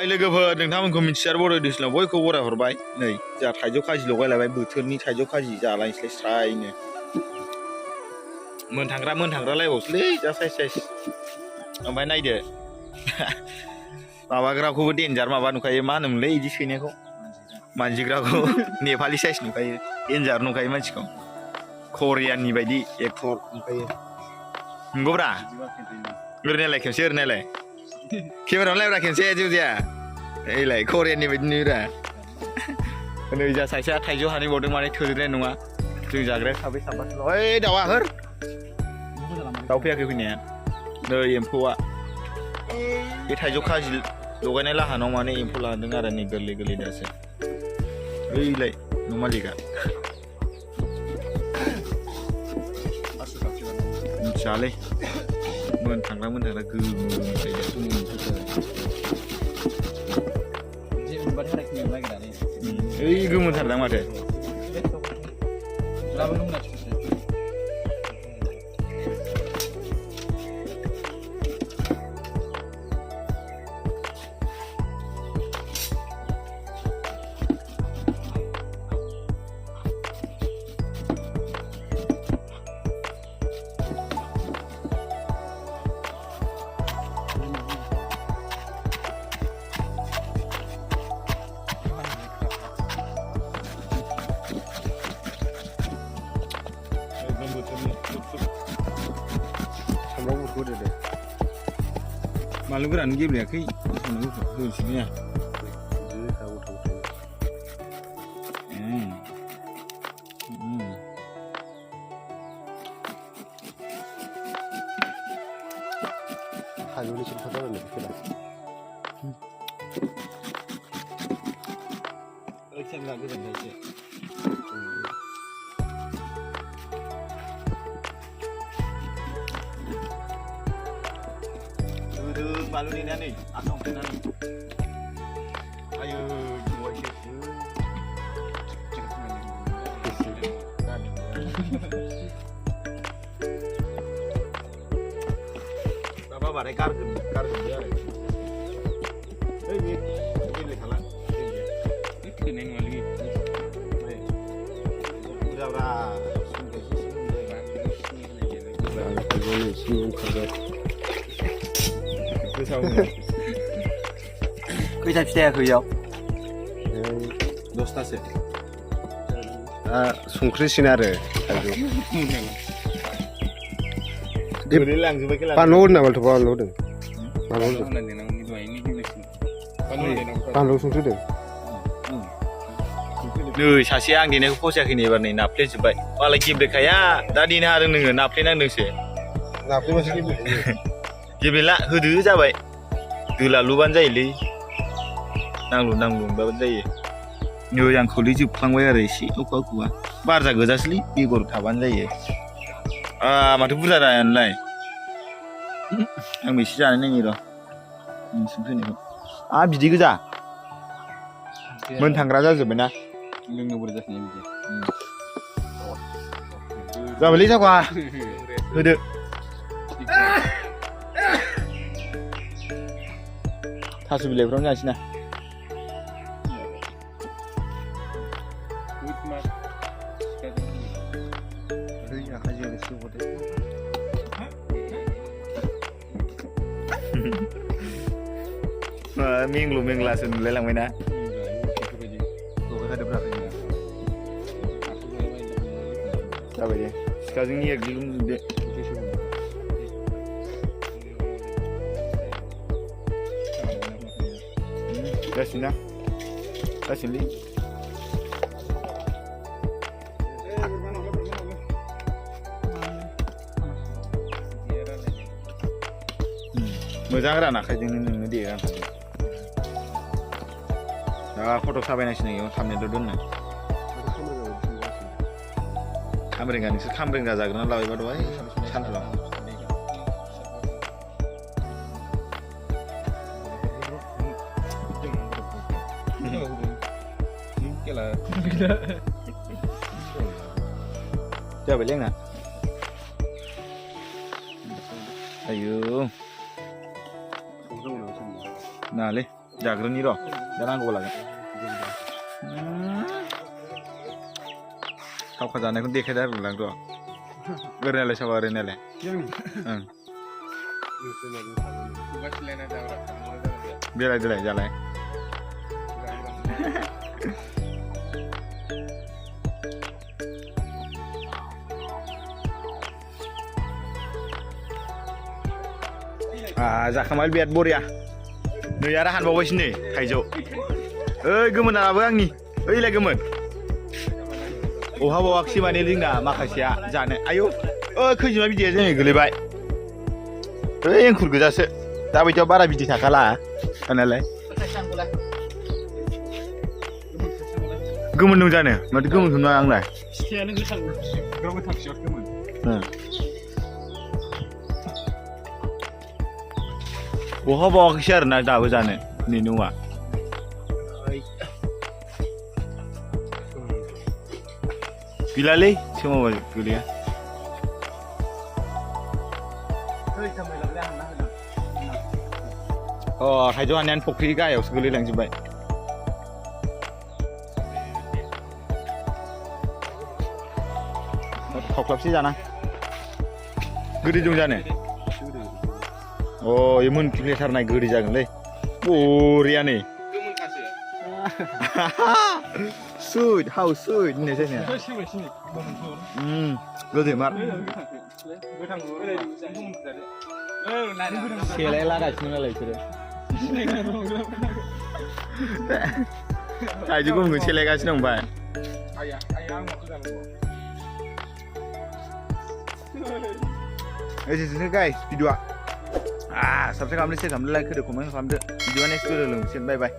लोगोफोर नोंथांमोनखौ मिथिसारबोदो दैज्लां बयखौ बराय हरबाय नै जोंहा थाइजौ खाजि लगायलायबाय बोथोरनि थाइजौ खाजि जालायनोसै स्रायनो मोनथांग्रा लायबावसैलै जा साइस ओमफ्राय नायदो माबाग्राखौबो देन्जार माबा नुखायो मा होनोमोनलै इदि सैनायखौ मानजिग्राखौ नेपालि साइस नुखायो देन्जार नुखायो मानसिखौ करियाननि बायदि एक्टर नुखायो नंगौब्रा ओरैनायलाय खेबसे ओरैनायलाय केमेरायाव नायब्रा खेबसे जेबो जाया ओइलाय करियाननि बायदि नुयोरा नै जा साइसआ थाइजौ हानहैबावदों माने थोजोबनाय नङा जों जाग्राया साब्रै साबासोल' ओइ दाउआ होर दाउ फैयाखै फैनाया नै एम्फौआ बे थाइजौ खाजि लगायनाय लाहानाव माने एम्फौ लादों आरो नै गोरलै गोरलै दासो ओइलाय न' मालिकआ मिथियालै मोनथांग्रा गोमो ओइ गोमोथारदां माथो मालु गोरान गेब्लेयाखै होनोसैनिया हाजोनि सिमथा जाबाय खेला ओइ सेंग्रा गोजोनथायसो बालु देनानै आसाम देनानै आयो जुवायसो माबा बाराय गारगोन आरो ओइ बे गेले खाला थोनाय नङालै बुरजाब्रा खैथा फिथाइया खैयाव 10थासो संख्रिसिन आरो लांजोबबाय बानलु होदों नामाथ' बानलु होदों बानलु संख्रि होदों नै सासे आं देनायखौ फसायाखै नै एबार नै नाफ्लेजोब्बाय मालाय गेब्लेखाया दा देनो हादों नोङो नाफ्लेनांदोंसो नाफ्लेबासो गेब्लेला होदो जाबाय दोलालुबानो जायोलै नांलु बाबो जायो नै आं खौलै जोबखांबाय आरो एसे अखा बारजा गोजासोलै बेगर थाबानो जायो माथो बुरजा जायानोलाय आंबो एसे जानाय नायनि र' नोंसिम फैनायखौ बिदै गोजा मोनथांग्रा जाजोब्बाय ना लोंनो बोरै जाखो बिदि जाबायलै जागौआ होदो थास' बिलाइफ्रावनो जानोसै ना मेंग्लु मेंग्लासो नुलायलांबाय ना जाबाय दे सिखाजों एरग्लिदो जासिगोनलै मोजां रान आखाइजोंनो नोंनो दे आं दा फट' साबायनांसिनो इयाव थामनेल' दोननो खामरेंगा नोंसोर खामरेंगा जाग्रोना लाबायबा दहाय सानफ्राव जाबायलै आंना आयु नालै जाग्रोनि र' दा नांगौबा लागोन थावखा जानायखौ देखायदा आरोलां र' ओरैनालाय साबा ओरैनालाय ओं बेलाय देलाय जालाय जाखांबाय बिराद बरिया नै आरो हानबावबायसो नै थाइजौ ओइ गोमोनाबो आंनि ओइलाय गोमोन अहाबावाखिसै माने जोंना माखासेया जानो आयौ खैजिमा बिदैया जोङो गोलैबाय ओइ एंखुर गोजासो दाबायदियाव बारा बिदै थाखाला थानायालाय गोमोन दं जानो माथो गोमोनखौ नुवा आंलाय फिथाइयानो गोथांसो गोमोन अहाबावाखैसो आरोना दाबो जानो नै नङा गैलालै सोमावबा गोलैया थाइजौ हाननायानो फुख्रि गाहायावसो गोलैलांजोब्बाय खावख्लाबसे जाना गोदै दं जानो ये मोनफ्लेथारनाय गोदै जागोनलै बरिया नै सुइट हाउ सुइट होननाय जायो गोदै मार सेलाय लागासिनो नालाय बिसोरो थाइजौ गोमोनखौ सेलायगासिनो दं ओमफ्राय एसेसो गाइस भिडिअआ साबस्क्राइब खालामदो शेयार खालामदो लाइक होदो कमेन्ट खालामदो भिडिअआ नेक्स्ट भिडिअ लोगो मोनसिगोन बाय बाय